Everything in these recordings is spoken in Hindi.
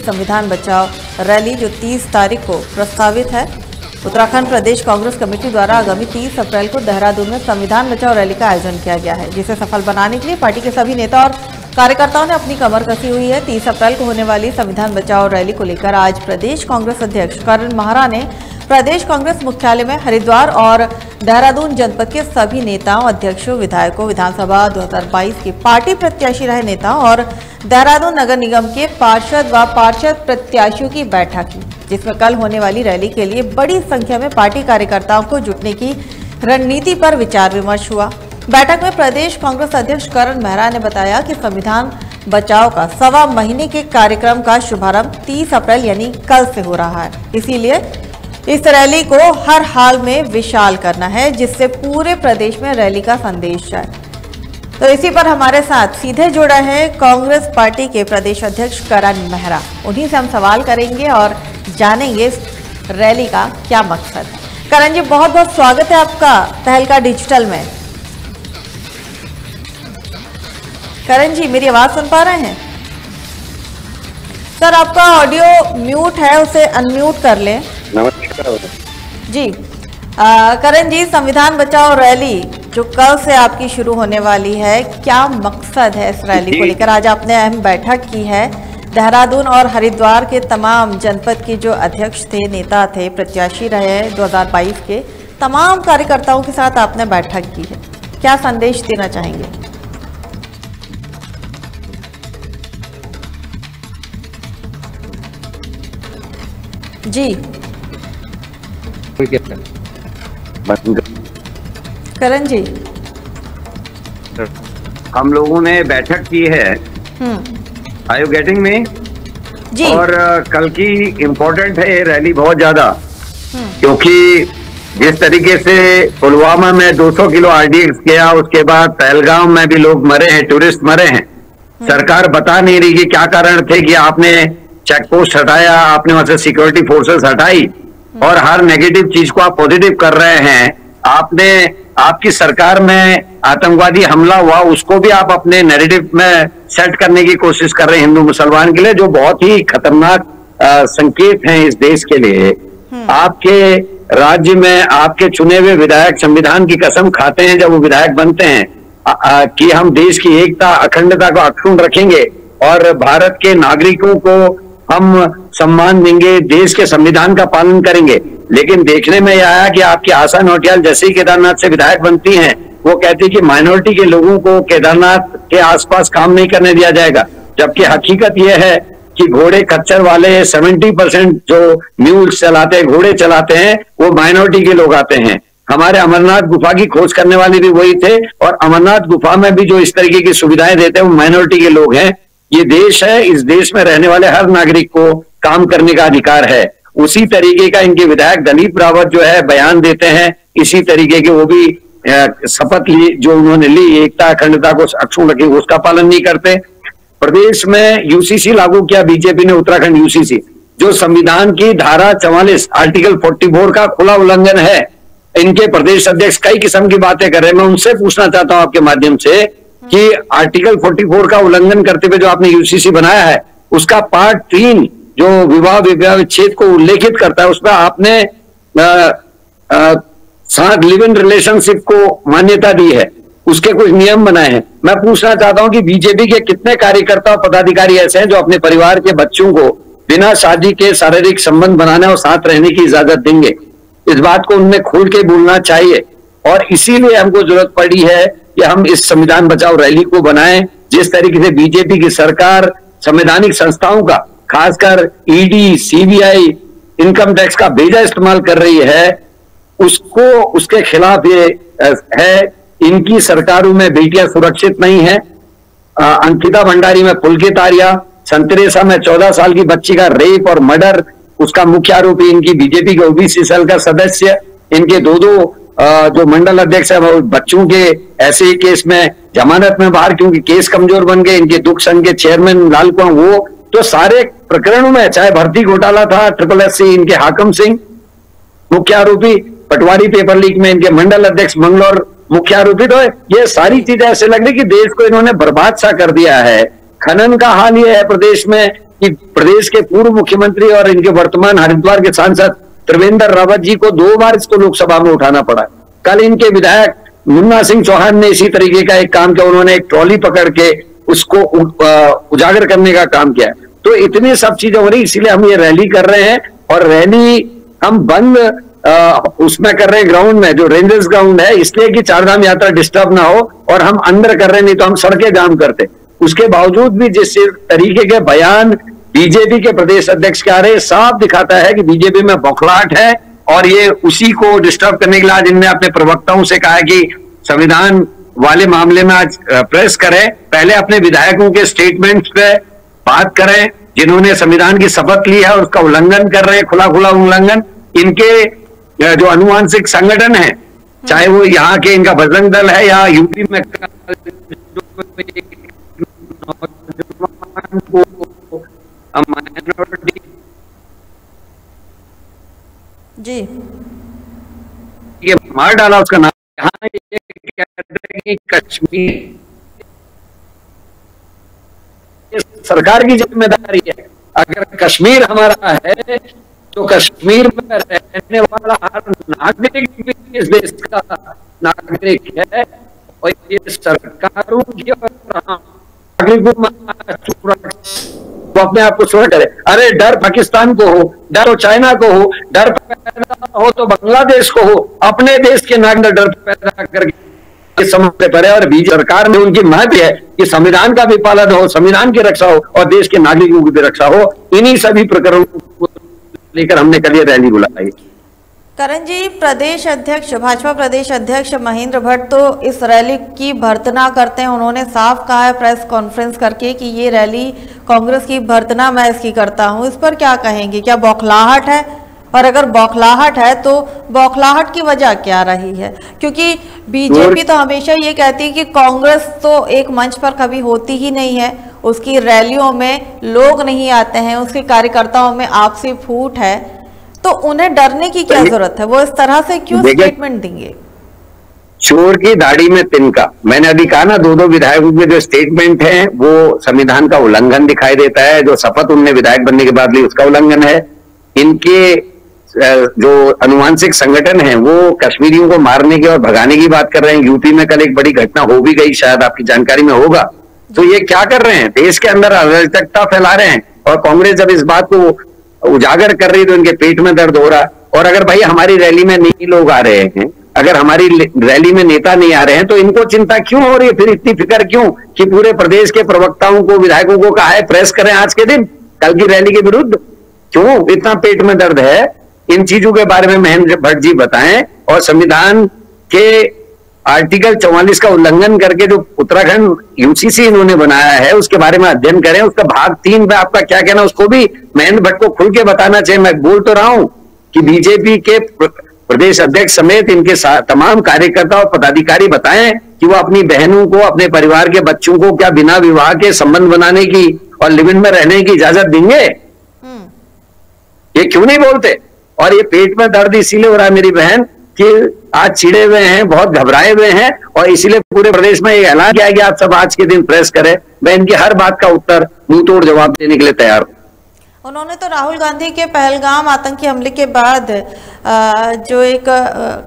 संविधान बचाओ रैली जो 30 तारीख को प्रस्तावित है। उत्तराखंड प्रदेश कांग्रेस कमेटी द्वारा आगामी 30 अप्रैल को देहरादून में संविधान बचाओ रैली का आयोजन किया गया है, जिसे सफल बनाने के लिए पार्टी के सभी नेता और कार्यकर्ताओं ने अपनी कमर कसी हुई है। 30 अप्रैल को होने वाली संविधान बचाओ रैली को लेकर आज प्रदेश कांग्रेस अध्यक्ष करण महरा ने प्रदेश कांग्रेस मुख्यालय में हरिद्वार और देहरादून जनपद के सभी नेताओं, अध्यक्षों, विधायकों, विधानसभा 2022 के पार्टी प्रत्याशी रहे नेताओं और देहरादून नगर निगम के पार्षद व पार्षद प्रत्याशियों की बैठक की, जिसमें कल होने वाली रैली के लिए बड़ी संख्या में पार्टी कार्यकर्ताओं को जुटने की रणनीति पर विचार विमर्श हुआ। बैठक में प्रदेश कांग्रेस अध्यक्ष करण महरा ने बताया कि संविधान बचाओ का 1.25 महीने के कार्यक्रम का शुभारंभ 30 अप्रैल यानी कल से हो रहा है। इसीलिए इस रैली को हर हाल में विशाल करना है, जिससे पूरे प्रदेश में रैली का संदेश जाए। तो इसी पर हमारे साथ सीधे जुड़ा है कांग्रेस पार्टी के प्रदेश अध्यक्ष करण महरा। उन्हीं से हम सवाल करेंगे और जानेंगे इस रैली का क्या मकसद है। करण जी, बहुत बहुत स्वागत है आपका तहलका डिजिटल में। करण जी, मेरी आवाज सुन पा रहे हैं? सर, आपका ऑडियो म्यूट है, उसे अनम्यूट कर लें। नमस्कार जी। करण जी, संविधान बचाओ रैली जो कल से आपकी शुरू होने वाली है, क्या मकसद है इस रैली को लेकर? आज आपने अहम बैठक की है। देहरादून और हरिद्वार के तमाम जनपद के जो अध्यक्ष थे, नेता थे, प्रत्याशी रहे 2022 के, तमाम कार्यकर्ताओं के साथ आपने बैठक की है। क्या संदेश देना चाहेंगे? जी करण जी, हम लोगों ने बैठक की है। Are you getting me? जी। और कल की इम्पोर्टेंट है ये रैली बहुत ज्यादा, क्योंकि जिस तरीके से पुलवामा में 200 किलो आरडीएक्स गया, उसके बाद पहलगाम में भी लोग मरे हैं, टूरिस्ट मरे हैं। सरकार बता नहीं रही कि क्या कारण थे कि आपने चेक पोस्ट हटाया, आपने वहां से सिक्योरिटी फोर्सेस हटाई और हर नेगेटिव चीज को आप पॉजिटिव कर रहे हैं। आपकी सरकार में आतंकवादी हमला हुआ, उसको भी आप अपने नैरेटिव में सेट करने की कोशिश कर रहे हैं हिंदू मुसलमान के लिए, जो बहुत ही खतरनाक संकेत हैं इस देश के लिए। आपके राज्य में आपके चुने हुए विधायक संविधान की कसम खाते हैं जब वो विधायक बनते हैं कि हम देश की एकता, अखंडता को अक्षुण्ण रखेंगे और भारत के नागरिकों को हम सम्मान देंगे, देश के संविधान का पालन करेंगे। लेकिन देखने में यह आया कि आपकी आशा नौटियाल जैसे ही केदारनाथ से विधायक बनती हैं, वो कहती है कि माइनॉरिटी के लोगों को केदारनाथ के आसपास काम नहीं करने दिया जाएगा, जबकि हकीकत यह है कि घोड़े खच्चर वाले 70% जो म्यूल्स चलाते हैं, घोड़े चलाते हैं, वो माइनॉरिटी के लोग आते हैं। हमारे अमरनाथ गुफा की खोज करने वाले भी वही थे और अमरनाथ गुफा में भी जो इस तरीके की सुविधाएं देते हैं वो माइनॉरिटी के लोग हैं। ये देश है, इस देश में रहने वाले हर नागरिक को काम करने का अधिकार है। उसी तरीके का इनके विधायक दलीप रावत जो है बयान देते हैं, इसी तरीके के वो भी शपथ ली जो उन्होंने ली, एकता अखंडता को अक्षुण्ण रखें, उसका पालन नहीं करते। प्रदेश में यूसीसी लागू किया बीजेपी ने, उत्तराखंड यूसीसी, जो संविधान की धारा 44 आर्टिकल 44 का खुला उल्लंघन है। इनके प्रदेश अध्यक्ष कई किस्म की बातें कर रहे हैं। मैं उनसे पूछना चाहता हूं आपके माध्यम से कि आर्टिकल 44 का उल्लंघन करते हुए जो आपने यूसीसी बनाया है, उसका पार्ट 3 जो विवाह विच्छेद को उल्लेखित करता है, उसमें आपने साथ लिव इन रिलेशनशिप को मान्यता दी है, उसके कुछ नियम बनाए हैं। मैं पूछना चाहता हूं कि बीजेपी के कितने कार्यकर्ता और पदाधिकारी ऐसे हैं जो अपने परिवार के बच्चों को बिना शादी के शारीरिक संबंध बनाने और साथ रहने की इजाजत देंगे? इस बात को उनमें खोल के बोलना चाहिए और इसीलिए हमको जरूरत पड़ी है कि हम इस संविधान बचाओ रैली को बनाएं। जिस तरीके से बीजेपी की सरकार संवैधानिक संस्थाओं का, खासकर ईडी, सीबीआई, इनकम टैक्स का बेजा इस्तेमाल कर रही है, उसके खिलाफ ये है। इनकी सरकारों में बेटियां सुरक्षित नहीं है। अंकिता भंडारी में पुलकित आर्या, संतरेसा में 14 साल की बच्ची का रेप और मर्डर, उसका मुख्य आरोपी इनकी बीजेपी के ओबीसी सेल का सदस्य। इनके दो जो मंडल अध्यक्ष है वो बच्चों के ऐसे ही केस में जमानत में बाहर, क्योंकि केस कमजोर बन गए। इनके दुख संघ के चेयरमैन लाल कुआं, वो तो सारे प्रकरणों में, चाहे भर्ती घोटाला था, SSSC इनके हाकम सिंह मुख्य आरोपी, पटवारी पेपर लीक में इनके मंडल अध्यक्ष मंगलौर मुख्य आरोपी। तो ये सारी चीजें ऐसे लग रही कि देश को इन्होंने बर्बाद सा कर दिया है। खनन का हाल ये है प्रदेश में कि प्रदेश के पूर्व मुख्यमंत्री और इनके वर्तमान हरिद्वार के सांसद त्रिवेंद्र रावत जी को 2 बार इसको लोकसभा में उठाना पड़ा। कल इनके विधायक मुन्ना सिंह चौहान ने इसी तरीके का एक काम किया, उन्होंने एक ट्रॉली पकड़ के उसको उजागर करने का काम किया। तो इतनी सब चीजें हो रही, इसीलिए हम ये रैली कर रहे हैं। और रैली हम बंद उसमें कर रहे हैं ग्राउंड में, जो रेंजर्स ग्राउंड है, इसलिए कि चारधाम यात्रा डिस्टर्ब ना हो, और हम अंदर कर रहे हैं, नहीं तो हम सड़कें जाम करते। उसके बावजूद भी जिस तरीके के बयान बीजेपी के प्रदेश अध्यक्ष के आ रहे, साफ दिखाता है कि बीजेपी में बौखलाहट है, और ये उसी को डिस्टर्ब करने के लिए आज इनने अपने प्रवक्ताओं से कहा कि संविधान वाले मामले में आज प्रेस करें, पहले अपने विधायकों के स्टेटमेंट्स पे बात करें जिन्होंने संविधान की शपथ ली है और उसका उल्लंघन कर रहे हैं, खुला खुला उल्लंघन। इनके जो अनुवांशिक संगठन है, चाहे वो यहाँ के इनका बजरंग दल है या यूपी में जी ये मार डाला उसका नाम, यहाँ ये कहते हैं कि कश्मीर सरकार की जिम्मेदारी है। अगर कश्मीर हमारा है तो कश्मीर में रहने वाला हर नागरिक भी इस देश का नागरिक है, और ये सरकारों की नागरिकों वो अपने आप को सुरक्षा करे। अरे डर पाकिस्तान को हो, डर तो चाइना को हो, डर पैदा हो तो बांग्लादेश को हो, अपने देश के नागरिक डर पैदा करके समझते पड़े। और बीजेपी सरकार में उनकी महत्व है कि संविधान का भी पालन हो, संविधान की रक्षा हो और देश के नागरिकों की भी रक्षा हो। इन्हीं सभी प्रकरणों को लेकर हमने कल ये रैली बुलाई। करण जी, प्रदेश अध्यक्ष, भाजपा प्रदेश अध्यक्ष महेंद्र भट्ट तो इस रैली की भर्त्सना करते हैं। उन्होंने साफ कहा है प्रेस कॉन्फ्रेंस करके कि ये रैली कांग्रेस की भर्त्सना मैं इसकी करता हूं। इस पर क्या कहेंगे? क्या बौखलाहट है? और अगर बौखलाहट है तो बौखलाहट की वजह क्या रही है? क्योंकि बीजेपी तो हमेशा ये कहती है कि कांग्रेस तो एक मंच पर कभी होती ही नहीं है, उसकी रैलियों में लोग नहीं आते हैं, उसके कार्यकर्ताओं में आपसी फूट है, तो उन्हें डरने की क्या जरूरत है? वो इस तरह से क्यों स्टेटमेंट देंगे? चोर की दाढ़ी में तिनका, मैंने अभी कहा ना, 2 विधायकों के जो स्टेटमेंट हैं वो संविधान का उल्लंघन दिखाई देता है। जो शपथ उनने विधायक बनने के बाद ली उसका उल्लंघन है। इनके जो अनुवांशिक संगठन है वो कश्मीरियों को मारने की और भगाने की बात कर रहे हैं। यूपी में कल एक बड़ी घटना हो भी गई, शायद आपकी जानकारी में होगा। तो ये क्या कर रहे हैं? देश के अंदर अराजकता फैला रहे हैं, और कांग्रेस जब इस बात को उजागर कर रही तो इनके पेट में दर्द हो रहा। और अगर भाई हमारी रैली में नहीं लोग आ रहे हैं, अगर हमारी रैली में नेता नहीं आ रहे हैं, तो इनको चिंता क्यों हो रही है? फिर इतनी फिक्र क्यों कि पूरे प्रदेश के प्रवक्ताओं को, विधायकों को कहा है प्रेस करें आज के दिन कल की रैली के विरुद्ध? क्यों इतना पेट में दर्द है? इन चीजों के बारे में महेंद्र भट्ट जी बताएं। और संविधान के आर्टिकल 44 का उल्लंघन करके जो उत्तराखंड यूसीसी इन्होंने बनाया है उसके बारे में अध्ययन करें। उसका भाग 3 में आपका क्या कहना, उसको भी महेंद्र भट्ट को खुल के बताना चाहिए। मैं बोल तो रहा हूं कि बीजेपी के प्रदेश अध्यक्ष समेत इनके तमाम कार्यकर्ता और पदाधिकारी बताएं कि वो अपनी बहनों को, अपने परिवार के बच्चों को क्या बिना विवाह के संबंध बनाने की और लिव इन में रहने की इजाजत देंगे? ये क्यों नहीं बोलते? और ये पेट में दर्द इसीलिए हो रहा है मेरी बहन कि आज चिड़े हुए हैं, बहुत घबराए हुए हैं, और इसीलिए पूरे प्रदेश में ये ऐलान किया कि आप सब आज के दिन प्रेस करें। मैं इनकी हर बात का उत्तर मुंह तोड़ जवाब देने के लिए तैयार हूं। उन्होंने तो राहुल गांधी के पहलगाम आतंकी हमले के बाद जो एक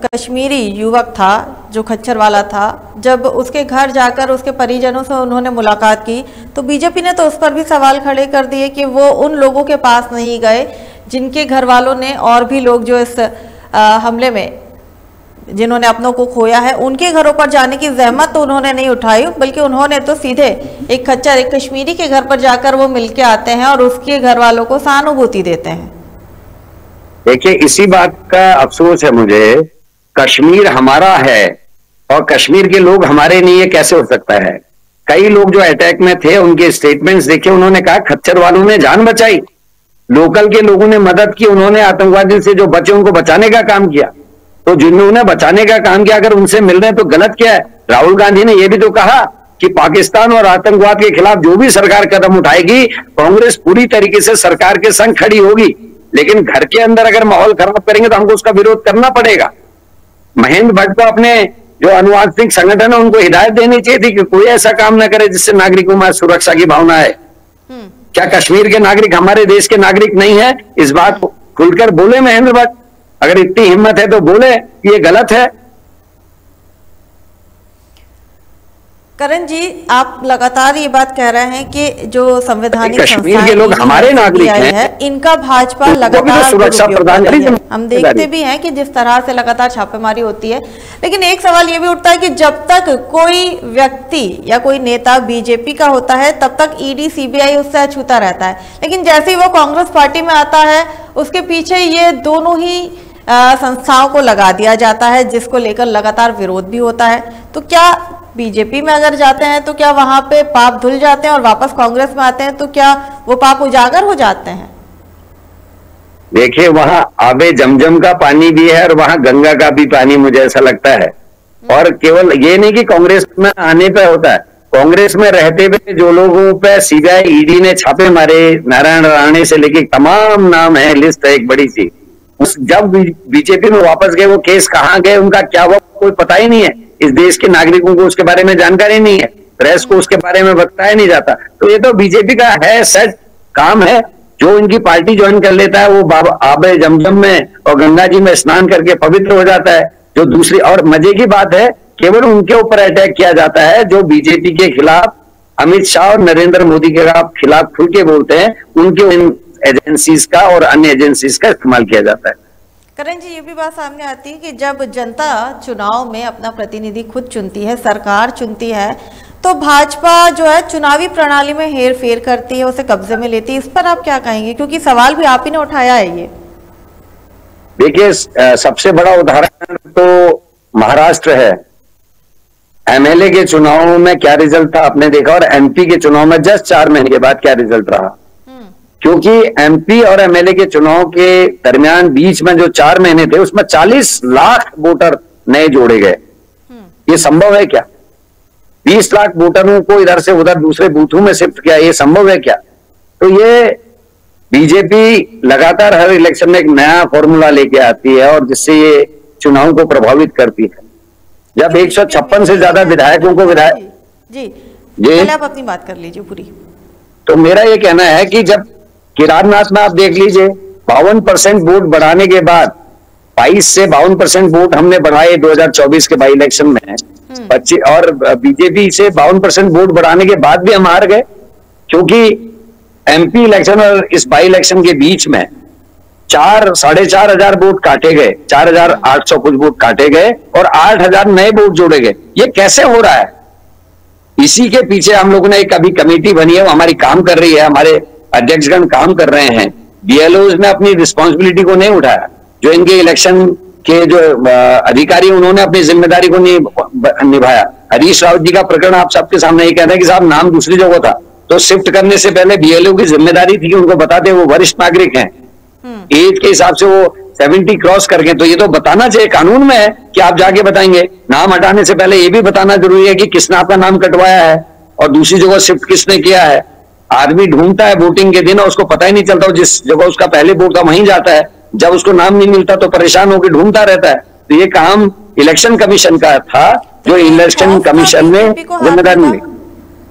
कश्मीरी युवक था जो खच्चर वाला था, जब उसके घर जाकर उसके परिजनों से उन्होंने मुलाकात की तो बीजेपी ने तो उस पर भी सवाल खड़े कर दिए कि वो उन लोगों के पास नहीं गए जिनके घर वालों ने, और भी लोग जो इस हमले में जिन्होंने अपनों को खोया है, उनके घरों पर जाने की जहमत तो उन्होंने नहीं उठाई, बल्कि उन्होंने तो सीधे एक खच्चर, एक कश्मीरी के घर पर जाकर वो मिलके आते हैं और उसके घर वालों को सहानुभूति देते हैं। देखिए, इसी बात का अफसोस है मुझे, कश्मीर हमारा है और कश्मीर के लोग हमारे नहीं, है कैसे हो सकता है? कई लोग जो अटैक में थे उनके स्टेटमेंट्स देखिए, उन्होंने कहा खच्चर वालों ने जान बचाई, लोकल के लोगों ने मदद की, उन्होंने आतंकवादी से जो बचे उनको बचाने का काम किया। तो जिन्होंने बचाने का काम किया अगर उनसे मिल रहे हैं तो गलत क्या है? राहुल गांधी ने यह भी तो कहा कि पाकिस्तान और आतंकवाद के खिलाफ जो भी सरकार कदम उठाएगी कांग्रेस पूरी तरीके से सरकार के संग खड़ी होगी। लेकिन घर के अंदर अगर माहौल खराब करेंगे तो हमको उसका विरोध करना पड़ेगा। महेंद्र भट्ट को अपने जो अनुवांशिक संगठन है उनको हिदायत देनी चाहिए थी कि कोई ऐसा काम ना करे जिससे नागरिकों में सुरक्षा की भावना है। क्या कश्मीर के नागरिक हमारे देश के नागरिक नहीं है? इस बात को खुलकर बोले महेंद्र भट्ट, अगर इतनी हिम्मत है तो बोले कि ये गलत है। करण जी, आप लगातार ये बात कह रहे हैं कि जो संवैधानिक कश्मीर के लोग हमारे नागरिक हैं, इनका भाजपा लगातार सुरक्षा प्रदान करेगी। हम देखते भी हैं कि जिस तरह से लगातार छापेमारी होती है, लेकिन एक सवाल ये भी उठता है कि जब तक कोई व्यक्ति या कोई नेता बीजेपी का होता है तब तक ईडी सीबीआई उससे अछूता रहता है, लेकिन जैसे ही वो कांग्रेस पार्टी में आता है उसके पीछे ये दोनों ही संस्थाओं को लगा दिया जाता है, जिसको लेकर लगातार विरोध भी होता है। तो क्या बीजेपी में अगर जाते हैं तो क्या वहां पे पाप धुल जाते हैं और वापस कांग्रेस में आते हैं तो क्या वो पाप उजागर हो जाते हैं? देखिए, वहां आबे जमजम का पानी भी है और वहां गंगा का भी पानी, मुझे ऐसा लगता है। और केवल ये नहीं कि कांग्रेस में आने पे होता है, कांग्रेस में रहते हुए जो लोगों पे सीबीआई ईडी ने छापे मारे, नारायण राणे से लेके तमाम नाम है, लिस्ट है एक बड़ी सी। जब बीजेपी में वापस गए वो केस कहाँ गए, उनका क्या हुआ, कोई पता ही नहीं है। इस देश के नागरिकों को उसके बारे में जानकारी नहीं है, प्रेस को उसके बारे में बताया नहीं जाता। तो ये तो बीजेपी का है सेट काम है। जो इनकी पार्टी ज्वाइन कर लेता है वो आबे जमजम में और गंगा जी में स्नान करके पवित्र हो जाता है। जो दूसरी और मजे की बात है, केवल उनके ऊपर अटैक किया जाता है जो बीजेपी के खिलाफ, अमित शाह और नरेंद्र मोदी के खिलाफ खुल के बोलते हैं, उनके एजेंसीज का और अन्य एजेंसीज का इस्तेमाल किया जाता है। करण जी, ये भी बात सामने आती है कि जब जनता चुनाव में अपना प्रतिनिधि खुद चुनती है, सरकार चुनती है, तो भाजपा जो है चुनावी प्रणाली में हेर फेर करती है, उसे कब्जे में लेती है। इस पर आप क्या कहेंगे, क्योंकि सवाल भी आप ही ने उठाया है ये? देखिए, सबसे बड़ा उदाहरण तो महाराष्ट्र है। एमएलए के चुनाव में क्या रिजल्ट था आपने देखा, और एमपी के चुनाव में जस्ट 4 महीने के बाद क्या रिजल्ट रहा। क्योंकि एमपी और एमएलए के चुनाव के दरमियान बीच में जो 4 महीने थे उसमें 40 लाख वोटर नए जोड़े गए। ये संभव है क्या? 20 लाख वोटरों को इधर से उधर दूसरे बूथों में शिफ्ट किया, ये संभव है क्या? तो ये बीजेपी लगातार हर इलेक्शन में एक नया फॉर्मूला लेके आती है और जिससे ये चुनाव को प्रभावित करती है। जब 156 से ज्यादा विधायकों को जी पहले आप अपनी बात कर लीजिए पूरी। तो मेरा ये कहना है कि जब केदारनाथ में आप देख लीजिए, 52% वोट बढ़ाने के बाद 22 से 52% वोट हमने बढ़ाए 2024 के बाई इलेक्शन में 25, और बीजेपी से 52% वोट बढ़ाने के बाद भी हम हार गए, क्योंकि एमपी इलेक्शन और इस बाई इलेक्शन के बीच में 4,500 वोट काटे गए, 4,800 कुछ वोट काटे गए और 8,000 नए वोट जोड़े गए। ये कैसे हो रहा है? इसी के पीछे हम लोगों ने एक अभी कमेटी बनी है, वो हमारी काम कर रही है, हमारे अध्यक्षगण काम कर रहे हैं। बीएलओज ने अपनी रिस्पॉन्सिबिलिटी को नहीं उठाया, जो इनके इलेक्शन के जो अधिकारी उन्होंने अपनी जिम्मेदारी को नहीं निभाया। हरीश रावत जी का प्रकरण आप सबके सामने ये कहते हैं कि साहब नाम दूसरी जगह था, तो शिफ्ट करने से पहले बीएलओ की जिम्मेदारी थी कि उनको बताते वो वरिष्ठ नागरिक हैं, एज के हिसाब से वो 70 क्रॉस कर गए। तो ये तो बताना चाहिए, कानून में है कि आप जाके बताएंगे। नाम हटाने से पहले ये भी बताना जरूरी है कि किसने आपका नाम कटवाया है और दूसरी जगह शिफ्ट किसने किया है। आदमी ढूंढता है वोटिंग के दिन और उसको पता ही नहीं चलता, जिस जगह उसका पहले वोट था वहीं जाता है। जब उसको नाम नहीं मिलता तो परेशान होकर ढूंढता रहता है। तो ये काम इलेक्शन कमीशन का था, जो इलेक्शन कमीशन ने जिम्मेदारी मिली।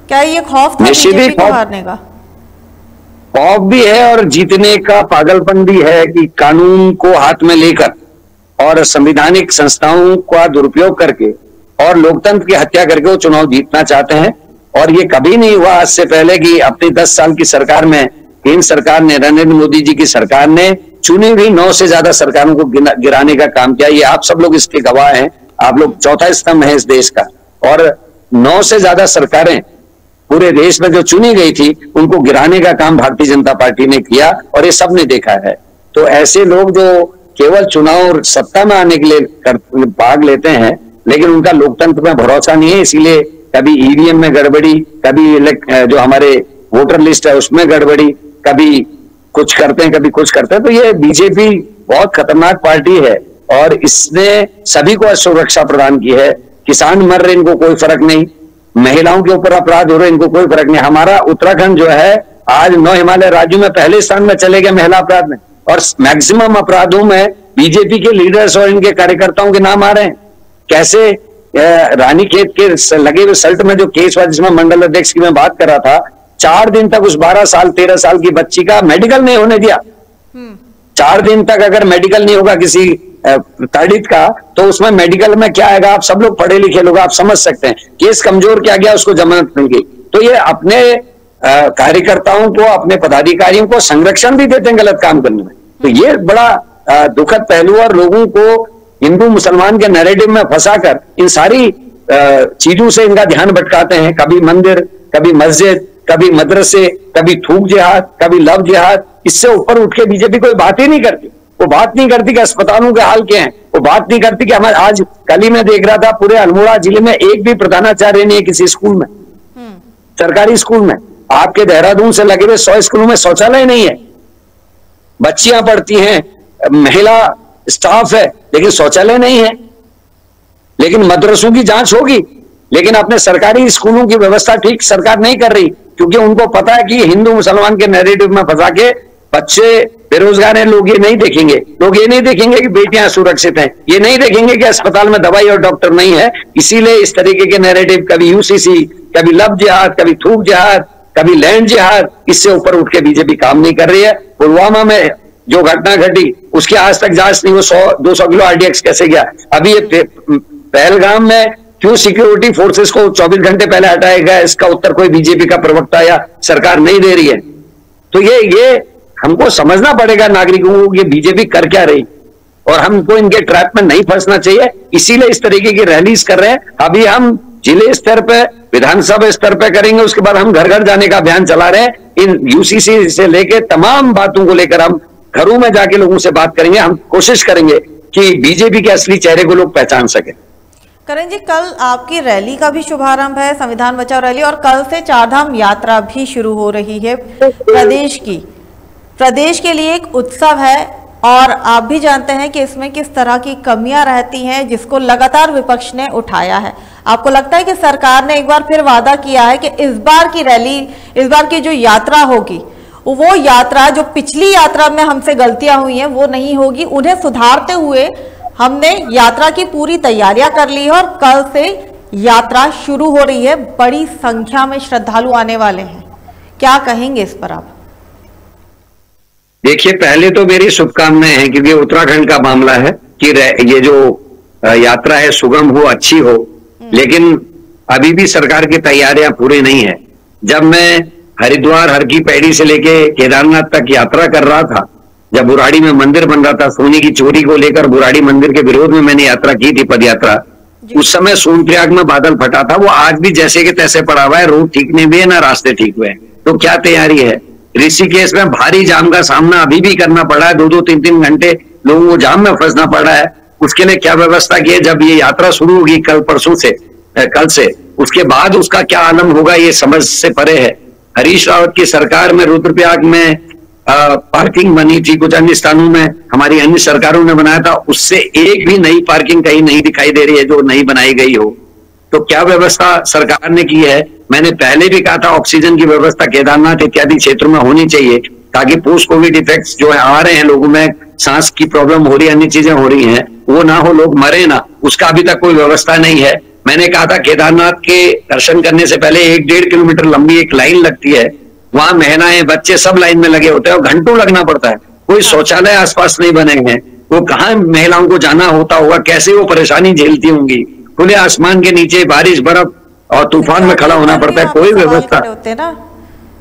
क्या ये खौफ था बीजेपी को हारने का? खौफ भी है और जीतने का पागलपन भी है कि कानून को हाथ में लेकर और संवैधानिक संस्थाओं का दुरुपयोग करके और लोकतंत्र की हत्या करके वो चुनाव जीतना चाहते हैं। और ये कभी नहीं हुआ आज से पहले कि अपनी 10 साल की सरकार में केंद्र सरकार ने, नरेंद्र मोदी जी की सरकार ने चुनी हुई 9 से ज्यादा सरकारों को गिराने का काम किया। ये आप सब लोग इसके गवाह हैं, आप लोग चौथा स्तंभ है इस देश का। और 9 से ज्यादा सरकारें पूरे देश में जो चुनी गई थी उनको गिराने का काम भारतीय जनता पार्टी ने किया और ये सब ने देखा है। तो ऐसे लोग जो केवल चुनाव और सत्ता में आने के लिए भाग लेते हैं, लेकिन उनका लोकतंत्र में भरोसा नहीं है, इसीलिए कभी ईवीएम में गड़बड़ी, कभी जो हमारे वोटर लिस्ट है उसमें गड़बड़ी, कभी कुछ करते हैं कभी कुछ करते हैं। तो ये बीजेपी बहुत खतरनाक पार्टी है और इसने सभी को सुरक्षा प्रदान की है। किसान मर रहे, इनको कोई फर्क नहीं, महिलाओं के ऊपर अपराध हो रहे, इनको कोई फर्क नहीं। हमारा उत्तराखंड जो है आज 9 हिमालय राज्यों में पहले स्थान में चले गए महिला अपराध में, और मैक्सिमम अपराधों में बीजेपी के लीडर्स और इनके कार्यकर्ताओं के नाम आ रहे हैं। कैसे रानीखेत के लगे हुए सल्ट में जो केस हुआ जिसमें मंडल अध्यक्ष की मैं बात कर रहा था, 4 दिन तक उस 12 साल 13 साल की बच्ची का मेडिकल नहीं होने दिया। 4 दिन तक अगर मेडिकल नहीं होगा किसी पीड़ित का, तो उसमें मेडिकल में क्या आएगा? आप सब लोग पढ़े लिखे लोग, आप समझ सकते हैं। केस कमजोर क्या गया, उसको जमानत मिल गई। तो ये अपने कार्यकर्ताओं को, अपने पदाधिकारियों को संरक्षण भी देते हैं गलत काम करने में। तो ये बड़ा दुखद पहलू, और लोगों को हिंदू मुसलमान के नैरेटिव में फंसाकर इन सारी चीजों से इनका ध्यान भटकाते हैं। कभी मंदिर, कभी मस्जिद, कभी मदरसे, कभी थूक जिहाद, कभी लव जिहाद। इससे ऊपर उठ के बीजेपी कोई बात ही नहीं करती। वो बात नहीं करती कि अस्पतालों के हाल क्या है, वो बात नहीं करती कि हमारे, आज कल ही मैं देख रहा था पूरे अल्मोड़ा जिले में एक भी प्रधानाचार्य नहीं है किसी स्कूल में, सरकारी स्कूल में। आपके देहरादून से लगे हुए 100 स्कूलों में शौचालय नहीं है। बच्चियां पढ़ती हैं, महिला स्टाफ है, लेकिन शौचालय नहीं है। लेकिन मदरसों की जांच होगी, लेकिन अपने सरकारी स्कूलों की व्यवस्था ठीक सरकार नहीं कर रही, क्योंकि उनको पता है कि हिंदू मुसलमान के नैरेटिव में फंसा के बच्चे बेरोजगार हैं। लोग ये नहीं देखेंगे, लोग ये नहीं देखेंगे कि बेटियां सुरक्षित हैं, ये नहीं देखेंगे कि अस्पताल में दवाई और डॉक्टर नहीं है। इसीलिए इस तरीके के नैरेटिव, कभी यूसीसी, कभी लव जिहाद, कभी थूक जिहाद, कभी लैंड जिहाद, इससे ऊपर उठ के बीजेपी काम नहीं कर रही है। पुलवामा में जो घटना घटी उसकी आज तक जांच नहीं, वो 100-200 किलो आरडीएक्स कैसे गया? अभी ये पहलगाम में क्यों सिक्योरिटी फोर्सेस को 24 घंटे पहले हटाया गया, इसका उत्तर कोई बीजेपी का प्रवक्ता या सरकार नहीं दे रही है। तो ये हमको समझना पड़ेगा नागरिकों को कि बीजेपी कर क्या रही, और हमको इनके ट्रैप में नहीं फंसना चाहिए। इसीलिए इस तरीके की रैलीज कर रहे हैं। अभी हम जिले स्तर पे, विधानसभा स्तर पे करेंगे, उसके बाद हम घर घर जाने का अभियान चला रहे हैं। इन यूसीसी से लेके तमाम बातों को लेकर हम घरों में जाके लोगों से बात करेंगे। हम कोशिश करेंगे कि बीजेपी के असली चेहरे को लोग पहचान सके। करण जी, कल आपकी रैली का भी शुभारंभ है, संविधान बचाओ रैली, और कल से चारधाम यात्रा भी शुरू हो रही है प्रदेश के लिए एक उत्सव है, और आप भी जानते हैं कि इसमें किस तरह की कमियां रहती हैं, जिसको लगातार विपक्ष ने उठाया है। आपको लगता है कि सरकार ने एक बार फिर वादा किया है कि इस बार की रैली, इस बार की जो यात्रा होगी, वो यात्रा जो पिछली यात्रा में हमसे गलतियां हुई हैं वो नहीं होगी, उन्हें सुधारते हुए हमने यात्रा की पूरी तैयारियां कर ली है और कल से यात्रा शुरू हो रही है। बड़ी संख्या में श्रद्धालु आने वाले हैं, क्या कहेंगे इस पर आप? देखिए, पहले तो मेरी शुभकामनाएं हैं, क्योंकि उत्तराखंड का मामला है कि ये जो यात्रा है सुगम हो, अच्छी हो, लेकिन अभी भी सरकार की तैयारियां पूरी नहीं है। जब मैं हरिद्वार, हर की पैड़ी से लेके केदारनाथ तक यात्रा कर रहा था, जब बुराड़ी में मंदिर बन रहा था, सोने की चोरी को लेकर बुराड़ी मंदिर के विरोध में मैंने यात्रा की थी, पद यात्रा, उस समय सोनप्रयाग में बादल फटा था। वो आज भी जैसे के तैसे पड़ा हुआ है, रोड ठीक नहीं हुए, ना रास्ते ठीक हुए। तो क्या तैयारी है? ऋषिकेश में भारी जाम का सामना अभी भी करना पड़ा है, 2-2, 3-3 घंटे लोगों को जाम में फंसना पड़ रहा है। उसके लिए क्या व्यवस्था की है? जब ये यात्रा शुरू होगी कल से, उसके बाद उसका क्या आलम होगा, ये समझ से परे है। हरीश रावत की सरकार में रुद्रप्रयाग में पार्किंग बनी थी, कुछ अन्य स्थानों में हमारी अन्य सरकारों ने बनाया था, उससे एक भी नई पार्किंग कहीं नहीं दिखाई दे रही है जो नई बनाई गई हो। तो क्या व्यवस्था सरकार ने की है? मैंने पहले भी कहा था, ऑक्सीजन की व्यवस्था केदारनाथ इत्यादि क्षेत्रों में होनी चाहिए, ताकि पोस्ट कोविड इफेक्ट्स जो है आ रहे हैं, लोगों में सांस की प्रॉब्लम हो रही है, अन्य चीजें हो रही हैं, वो ना हो, लोग मरे ना, उसका अभी तक कोई व्यवस्था नहीं है। मैंने कहा था केदारनाथ के दर्शन करने से पहले 1-1.5 किलोमीटर लंबी एक लाइन लगती है, वहां महिलाएं, बच्चे सब लाइन में लगे होते हैं और घंटों लगना पड़ता है। कोई शौचालय आसपास नहीं बने हैं, वो कहाँ महिलाओं को जाना होता होगा, कैसे वो परेशानी झेलती होंगी। खुले आसमान के नीचे बारिश, बर्फ और तूफान में खड़ा होना पड़ता है, कोई व्यवस्था।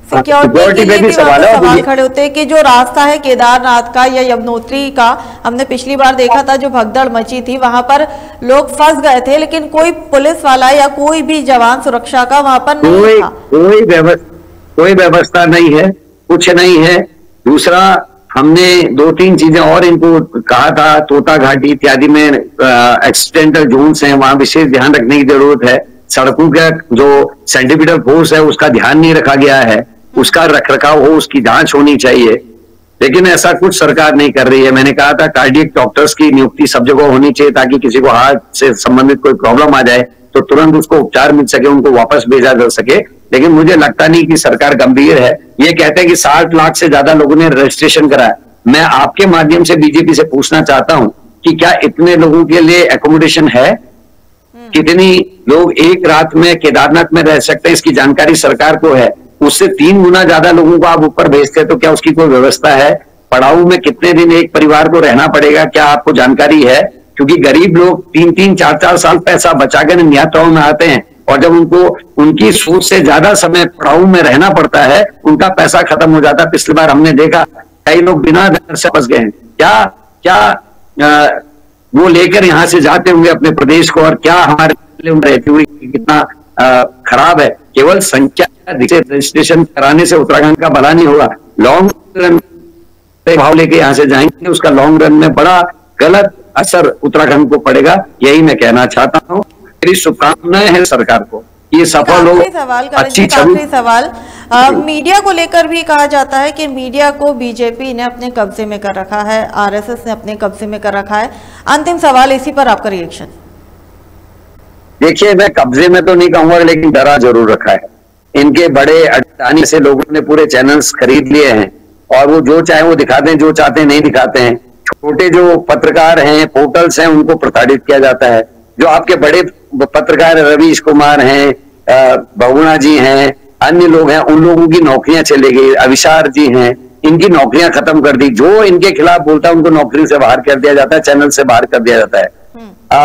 सिक्योरिटी पे भी सवाल खड़े होते हैं कि जो रास्ता है केदारनाथ का या यमुनोत्री का, हमने पिछली बार देखा था जो भगदड़ मची थी, वहां पर लोग फंस गए थे, लेकिन कोई पुलिस वाला या कोई भी जवान सुरक्षा का वहां पर नहीं था। कोई व्यवस्था नहीं है, कुछ नहीं है। दूसरा, हमने 2-3 चीजें और इनको कहा था, तोता घाटी इत्यादि में एक्सीडेंटल जोन्स हैं, वहां विशेष ध्यान रखने की जरूरत है। सड़कों का जो सेंटीमीटर फोर्स है उसका ध्यान नहीं रखा गया है, उसका रखरखाव हो, उसकी जांच होनी चाहिए, लेकिन ऐसा कुछ सरकार नहीं कर रही है। मैंने कहा था कार्डियक डॉक्टर्स की नियुक्ति सब जगह होनी चाहिए, ताकि किसी को हार्ट से संबंधित कोई प्रॉब्लम आ जाए तो तुरंत उसको उपचार मिल सके, उनको वापस भेजा जा सके। लेकिन मुझे लगता नहीं कि सरकार गंभीर है। ये कहते हैं कि 60 लाख से ज्यादा लोगों ने रजिस्ट्रेशन कराया। मैं आपके माध्यम से बीजेपी से पूछना चाहता हूं कि क्या इतने लोगों के लिए एकोमोडेशन है? कितनी लोग एक रात में केदारनाथ में रह सकते हैं, इसकी जानकारी सरकार को है। उससे 3 गुना ज्यादा लोगों को आप ऊपर भेजते हैं, तो क्या उसकी कोई व्यवस्था है? पड़ाऊ में कितने दिन एक परिवार को रहना पड़ेगा, क्या आपको जानकारी है? क्योंकि गरीब लोग 3-3, 4-4 साल पैसा बचाकर इन यात्राओं में आते हैं, और जब उनको उनकी सोच से ज्यादा समय पड़ाऊ में रहना पड़ता है, उनका पैसा खत्म हो जाता है। पिछली बार हमने देखा कई लोग बिना घर से फंस गए हैं। क्या वो लेकर यहाँ से जाते होंगे अपने प्रदेश को, और क्या हमारे रहते हुए कितना खराब है। केवल संख्या रजिस्ट्रेशन कराने से उत्तराखंड का भला नहीं होगा। लॉन्ग रन भाव लेके यहाँ से जाएंगे, उसका लॉन्ग रन में बड़ा गलत असर उत्तराखंड को पड़ेगा। यही मैं कहना चाहता हूँ। मेरी शुभकामनाएं हैं सरकार को, ये सफल हो। आखिरी सवाल, मीडिया को लेकर भी कहा जाता है कि मीडिया को बीजेपी ने अपने कब्जे में कर रखा है, आरएसएस ने अपने कब्जे में कर रखा है। अंतिम सवाल, इसी पर आपका रिएक्शन। देखिए, मैं कब्जे में तो नहीं कहूंगा, लेकिन डरा जरूर रखा है। इनके बड़े अडानी से लोगों ने पूरे चैनल्स खरीद लिए हैं, और वो जो चाहे वो दिखाते हैं, जो चाहते हैं नहीं दिखाते हैं। छोटे जो पत्रकार हैं, पोर्टल्स हैं, उनको प्रताड़ित किया जाता है। जो आपके बड़े पत्रकार रवीश कुमार हैं, बहुगुणा जी हैं, अन्य लोग हैं, उन लोगों की नौकरियां चले गई। अविशार जी हैं, इनकी नौकरियां खत्म कर दी। जो इनके खिलाफ बोलता है उनको नौकरी से बाहर कर दिया जाता है, चैनल से बाहर कर दिया जाता है।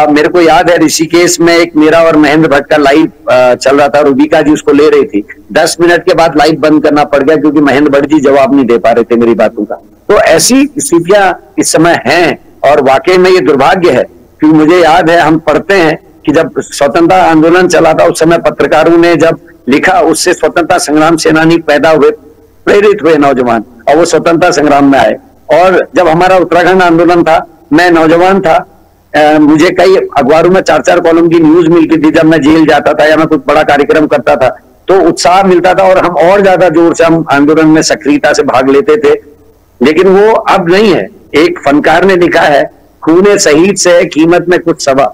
मेरे को याद है ऋषिकेश में एक मेरा और महेंद्र भट्ट का लाइव चल रहा था, रूबिका जी उसको ले रही थी। 10 मिनट के बाद लाइव बंद करना पड़ गया, क्योंकि महेंद्र भट्ट जी जवाब नहीं दे पा रहे थे मेरी बातों का। तो ऐसी स्थितियां इस समय हैं, और वाकई में ये दुर्भाग्य है। क्योंकि मुझे याद है, हम पढ़ते हैं कि जब स्वतंत्रता आंदोलन चला था, उस समय पत्रकारों ने जब लिखा, उससे स्वतंत्रता संग्राम सेनानी पैदा हुए, प्रेरित हुए नौजवान, और वो स्वतंत्रता संग्राम में आए। और जब हमारा उत्तराखंड आंदोलन था, मैं नौजवान था, मुझे कई अखबारों में 4-4 कॉलम की न्यूज मिलती थी। जब मैं जेल जाता था या मैं कुछ बड़ा कार्यक्रम करता था, तो उत्साह मिलता था, और हम और ज्यादा जोर से हम आंदोलन में सक्रियता से भाग लेते थे। लेकिन वो अब नहीं है। एक फनकार ने लिखा है, खूने शहीद से कीमत में कुछ सवा,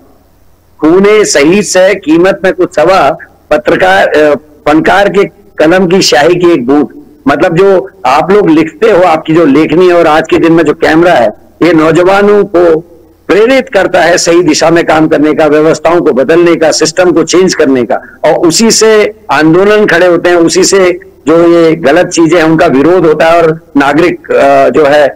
खूने शहीद से कीमत में कुछ सवा, फनकार के कलम की स्याही की एक बूंद। मतलब जो आप लोग लिखते हो, आपकी जो लेखनी है, और आज के दिन में जो कैमरा है, ये नौजवानों को प्रेरित करता है सही दिशा में काम करने का, व्यवस्थाओं को बदलने का, सिस्टम को चेंज करने का। और उसी से आंदोलन खड़े होते हैं, उसी से जो ये गलत चीजें हैं उनका विरोध होता है, और नागरिक जो है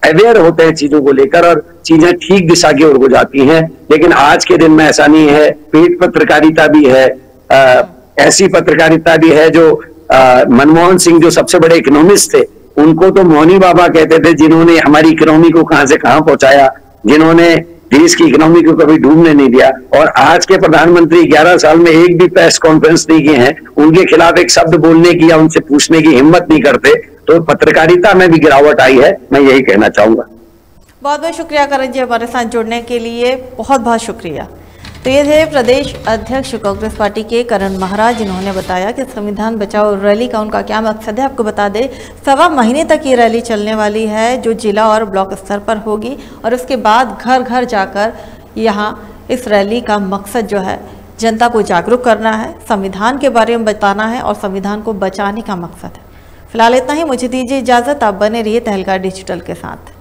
अवेयर होते हैं चीजों को लेकर, और चीजें ठीक दिशा की ओर हो जाती हैं। लेकिन आज के दिन में ऐसा नहीं है। पेड पत्रकारिता भी है, ऐसी पत्रकारिता भी है जो मनमोहन सिंह जो सबसे बड़े इकोनॉमिस्ट थे, उनको तो मौनी बाबा कहते थे, जिन्होंने हमारी इकोनॉमी को कहां से कहां पहुंचाया, जिन्होंने देश की इकोनॉमी को कभी डूबने नहीं दिया। और आज के प्रधानमंत्री 11 साल में एक भी प्रेस कॉन्फ्रेंस नहीं किए हैं, उनके खिलाफ एक शब्द बोलने की या उनसे पूछने की हिम्मत नहीं करते। तो पत्रकारिता में भी गिरावट आई है, मैं यही कहना चाहूंगा। बहुत बहुत शुक्रिया करण जी, हमारे साथ जुड़ने के लिए बहुत बहुत शुक्रिया। तो ये थे प्रदेश अध्यक्ष कांग्रेस पार्टी के करण महाराज, जिन्होंने बताया कि संविधान बचाओ रैली का उनका क्या मकसद है। आपको बता दें, 1.25 महीने तक ये रैली चलने वाली है, जो जिला और ब्लॉक स्तर पर होगी, और उसके बाद घर घर जाकर यहाँ इस रैली का मकसद जो है जनता को जागरूक करना है, संविधान के बारे में बताना है, और संविधान को बचाने का मकसद है। फिलहाल इतना ही, मुझे दीजिए इजाज़त। आप बने रहिए तहलका डिजिटल के साथ।